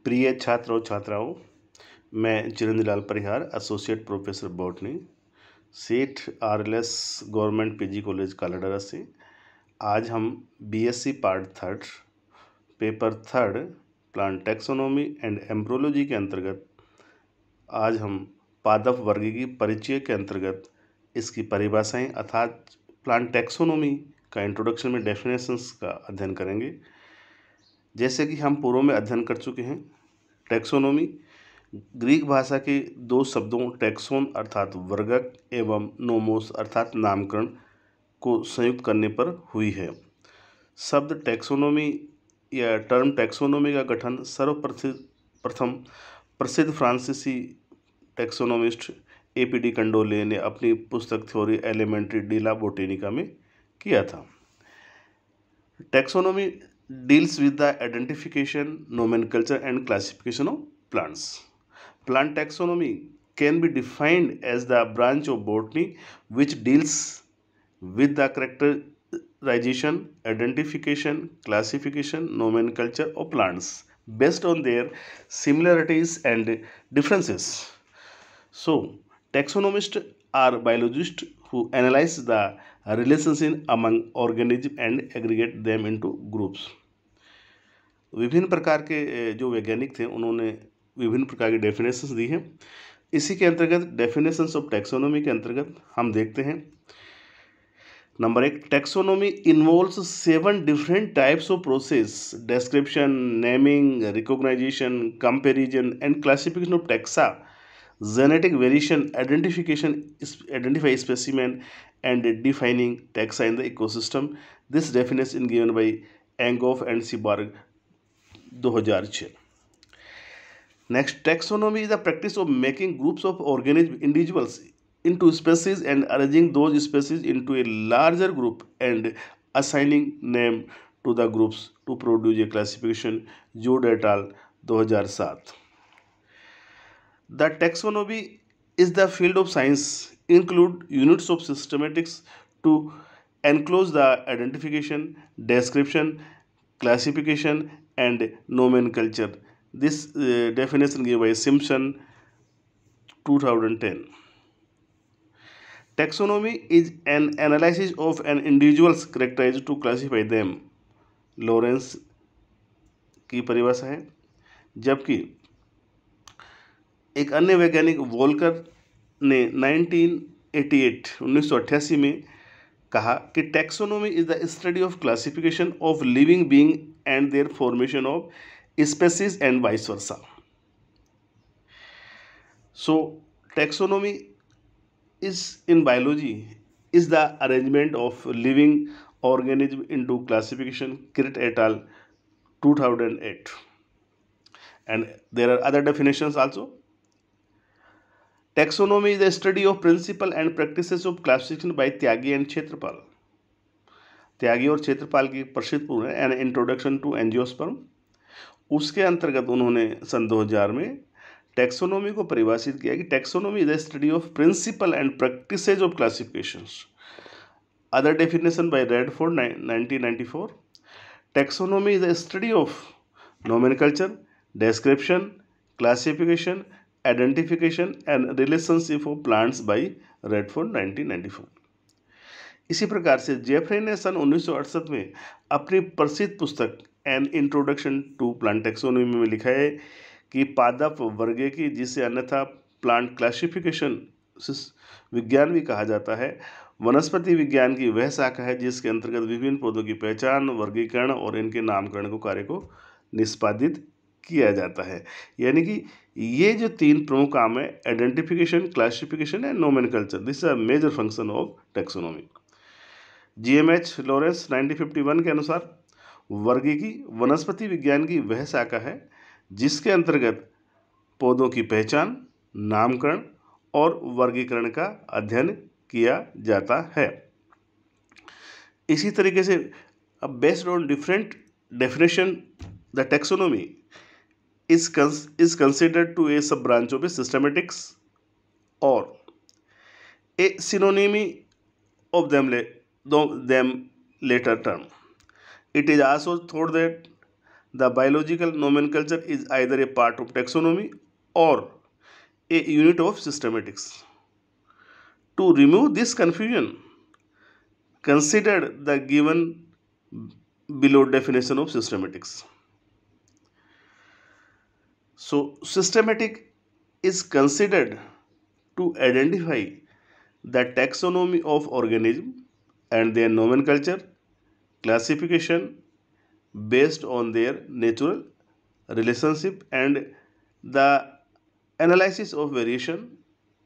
प्रिय छात्र और छात्राओं, मैं चिरंजी लाल परिहार, एसोसिएट प्रोफेसर बॉटनी, सेठ RLS गवर्नमेंट PG कॉलेज कालाडरा से आज हम BSc part third paper third plant taxonomy and embryology के अंतर्गत आज हम पादप वर्गीय परिचय के अंतर्गत इसकी परिभाषाएं अर्थात प्लांट टैक्सोनॉमी का इंट्रोडक्शन में डेफिनेशंस का अध्ययन करेंगे। जैसे कि हम पूर्व में अध्ययन कर चुके हैं, टैक्सोनॉमी ग्रीक भाषा के दो शब्दों टैक्सोन अर्थात वर्गक एवं नोमोस अर्थात नामकरण को संयुक्त करने पर हुई है। शब्द टैक्सोनॉमी या टर्म टैक्सोनॉमी का गठन सर्वप्रथम प्रसिद्ध फ्रांसीसी टैक्सोनोमिस्ट APD कंडोले ने अपनी पुस्तक थ्योरी एलिमेंट्री डिला बोटेनिका में किया था। Taxonomy deals with the identification, nomenclature and classification of plants. Plant taxonomy can be defined as the branch of botany which deals with the characterization, identification, classification, nomenclature of plants based on their similarities and differences. So, taxonomists are biologists who analyze the relationship among organisms and aggregate them into groups. विभिन्न प्रकार के जो वैज्ञानिक थे उन्होंने विभिन्न प्रकार की डेफिनेशंस दी हैं। इसी के अंतर्गत डेफिनेशंस ऑफ टैक्सोनॉमी के अंतर्गत हम देखते हैं, number 1, taxonomy involves 7 different types of process, description, naming, recognization, comparison and classification of taxa, genetic variation, identify specimen and defining taxa in the ecosystem. This definition given by Enghoff and Seberg 2006। Next, taxonomy is the practice of making groups of organism individuals into species and arranging those species into a larger group and assigning name to the groups to produce a classification. Judd et al. 2007। The taxonomy is the field of science include units of systematics to enclose the identification, description, classification and nomenclature. This definition given by Simpson 2010. Taxonomy is an analysis of an individual's characterized to classify them. Lawrence की परिभाषा है। जबकि एक अन्य वैज्ञानिक Volker ने 1988 में कहा कि taxonomy is the study of classification of living being and there formation of species and vice versa. So, taxonomy is in biology is the arrangement of living organism into classification. Critt et al. 2008. And there are other definitions also. Taxonomy is the study of principle and practices of classification by Tyagi and Kshetrapal. त्यागी और क्षेत्रपाल की प्रसिद्ध पुस्तक है N introduction to angiosperm. उसके अंतर्गत उन्होंने सन 2000 में taxonomy को परिभाषित किया कि taxonomy is the study of principle and practices of classifications. Other definition by Radford 1994। Taxonomy is the study of nomenclature, description, classification, identification and relationship of plants by Radford 1994। इसी प्रकार से जेफरे ने सन 1968 में अपनी प्रसिद्ध पुस्तक an introduction to plant taxonomy में लिखा है कि पादप वर्गीय की, जिसे अन्यथा प्लांट क्लासिफिकेशन विज्ञान भी कहा जाता है, वनस्पति विज्ञान की वह शाखा है जिसके अंतर्गत विभिन्न पौधों की पहचान, वर्गीकरण और इनके नामकरण को कार्य को निष्पादित किया जाता है। यानी कि ये जो 3 प्रमुख काम है, identification, classification and nomenclature, this is a major function of taxonomy. GMH Lawrence 1951 के अनुसार वर्गीकी वनस्पति विज्ञान की वह शाखा है जिसके अंतर्गत पौधों की पहचान, नामकरण और वर्गीकरण का अध्ययन किया जाता है। इसी तरीके से based on different definition the taxonomy is considered to a sub branch of a systematics or a synonymy of them later term. It is also thought that The biological nomenclature is either a part of taxonomy or a unit of systematics. To remove this confusion, consider the given below definition of systematics. So, systematic is considered to identify the taxonomy of organism and their nomenclature, classification based on their natural relationship and the analysis of variation,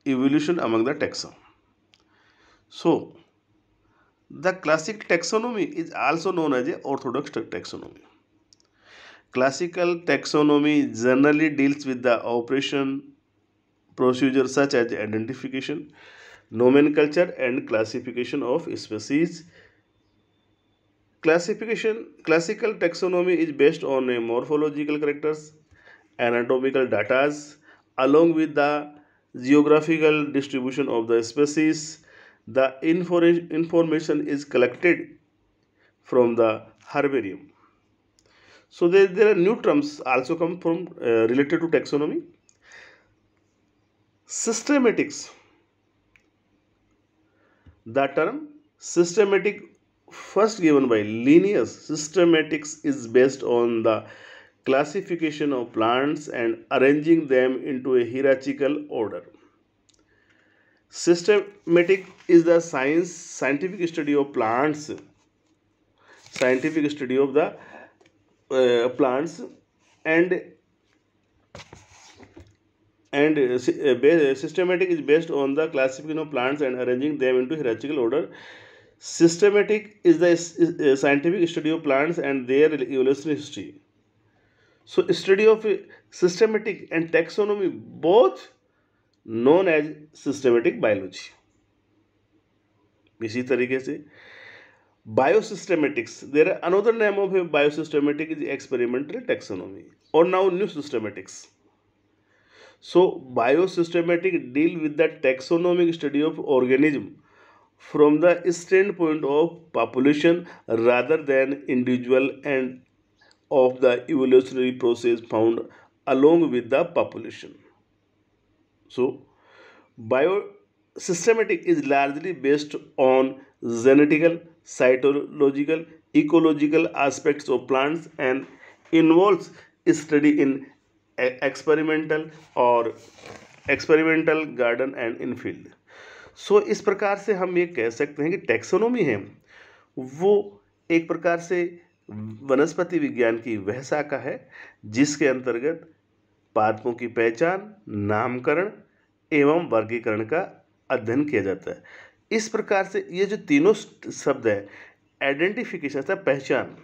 evolution among the taxa. So, the classic taxonomy is also known as a orthodox taxonomy. Classical taxonomy generally deals with the operation procedures such as identification, nomenclature, and classification of species. Classical taxonomy is based on a morphological characters, anatomical data, along with the geographical distribution of the species. The information is collected from the herbarium. So there are new terms also come from related to taxonomy. Systematics. The term systematic, first given by Linnaeus, systematics is based on the classification of plants and arranging them into a hierarchical order. Systematic is the scientific study of plants, scientific study of the plants and systematic is based on the classification of plants and arranging them into hierarchical order. Systematic is the scientific study of plants and their evolutionary history. So study of systematic and taxonomy both known as systematic biology. इसी तरीके से biosystematics, there are another name of a biosystematic is experimental taxonomy or now new systematics. So biosystematic deal with the taxonomic study of organism from the standpoint of population rather than individual and of the evolutionary process found along with the population. So biosystematic is largely based on genetical, cytological, ecological aspects of plants and involves study in experimental garden and in field. सो इस प्रकार से हम ये कह सकते हैं कि taxonomy है वो एक प्रकार से वनस्पति विज्ञान की वह शाखा है जिसके अंतर्गत पादपों की पहचान, नामकरण एवं वर्गीकरण का अध्ययन किया जाता है. इस प्रकार से ये जो तीनों शब्द हैं, आइडेंटिफिकेशन अर्थात पहचान,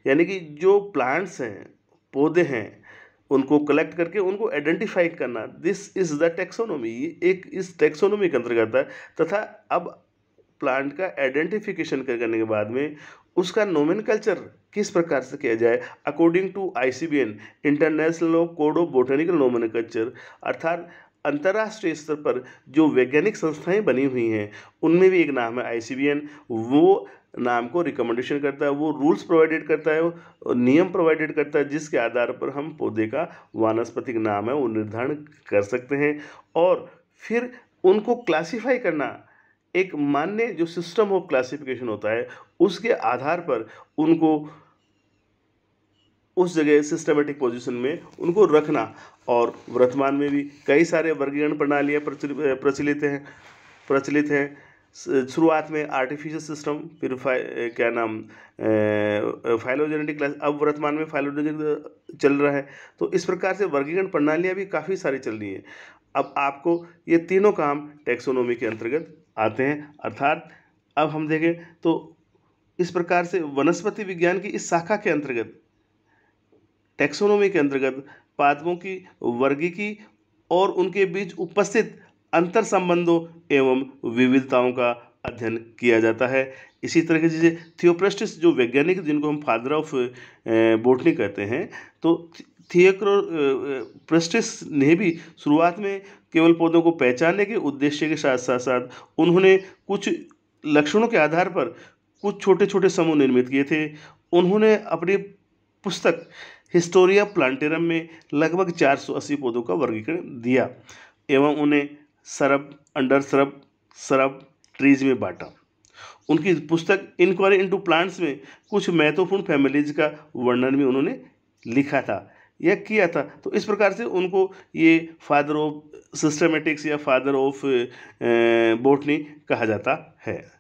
यानी कि जो प्लांट्स हैं, पौधे हैं, उनको कलेक्ट करके उनको आइडेंटिफाई करना, दिस इज द टैक्सोनॉमी. एक इस टैक्सोनॉमी के अंतर्गत है. तथा अब प्लांट का आइडेंटिफिकेशन करने के बाद में उसका नोमेनकल्चर किस प्रकार से किया जाए according to ICBN, international code of botanical nomenclature, अर्थात अंतर्राष्ट्रीय स्तर पर जो वैज्ञानिक संस्थाएं बनी हुई हैं उनमें भी एक नाम है ICBN. वो नाम को रिकमेंडेशन करता है, वो रूल्स प्रोवाइडेड करता है, वो नियम प्रोवाइडेड करता है जिसके आधार पर हम पौधे का वानस्पतिक नाम है वो निर्धारण कर सकते हैं. और फिर उनको क्लासिफाई करना, एक मान्य जो सिस्टम ऑफ क्लासिफिकेशन होता है उसके आधार पर उनको उस जगह सिस्टमेटिक पोजीशन में उनको रखना. और वर्तमान में भी कई सारे वर्गीकरण प्रणालियाँ प्रचलित हैं. शुरुआत में आर्टिफिशियल सिस्टम, फिर फाइलोजेनेटिक क्लास, अब वर्तमान में फाइलोजेनेटिक चल रहा है. तो इस प्रकार से वर्गीकरण प्रणालियाँ भी काफ़ी सारी चल रही हैं. अब आपको ये तीनों काम टैक्सोनॉमी के अंतर्गत आते हैं. अर्थात अब हम देखें तो इस प्रकार से वनस्पति विज्ञान की इस शाखा के अंतर्गत, टैक्सोनॉमी के अंतर्गत पादपों की वर्गीकी और उनके बीच उपस्थित अंतर संबंधों एवं विविधताओं का अध्ययन किया जाता है. इसी तरह से थियोप्रेस्टिस जो वैज्ञानिक जिनको हम फादर ऑफ बोटनी कहते हैं, तो थियोप्रेस्टिस ने भी शुरुआत में केवल पौधों को पहचानने के उद्देश्य के साथ साथ उन्होंने कुछ लक्षणों के आधार पर कुछ छोटे छोटे समूह निर्मित किए थे. उन्होंने अपनी पुस्तक हिस्टोरिया प्लांटेरम में लगभग 480 पौधों का वर्गीकरण दिया एवं उन्हें सरब, अंडर सरब, सरब ट्रीज में बांटा। उनकी पुस्तक इंक्वायरी इनटू प्लांट्स में कुछ महत्वपूर्ण फैमिलीज का वर्णन भी उन्होंने लिखा था या किया था। तो इस प्रकार से उनको ये फादर ऑफ सिस्टमेटिक्स या फादर ऑफ बॉटनी कहा जाता है।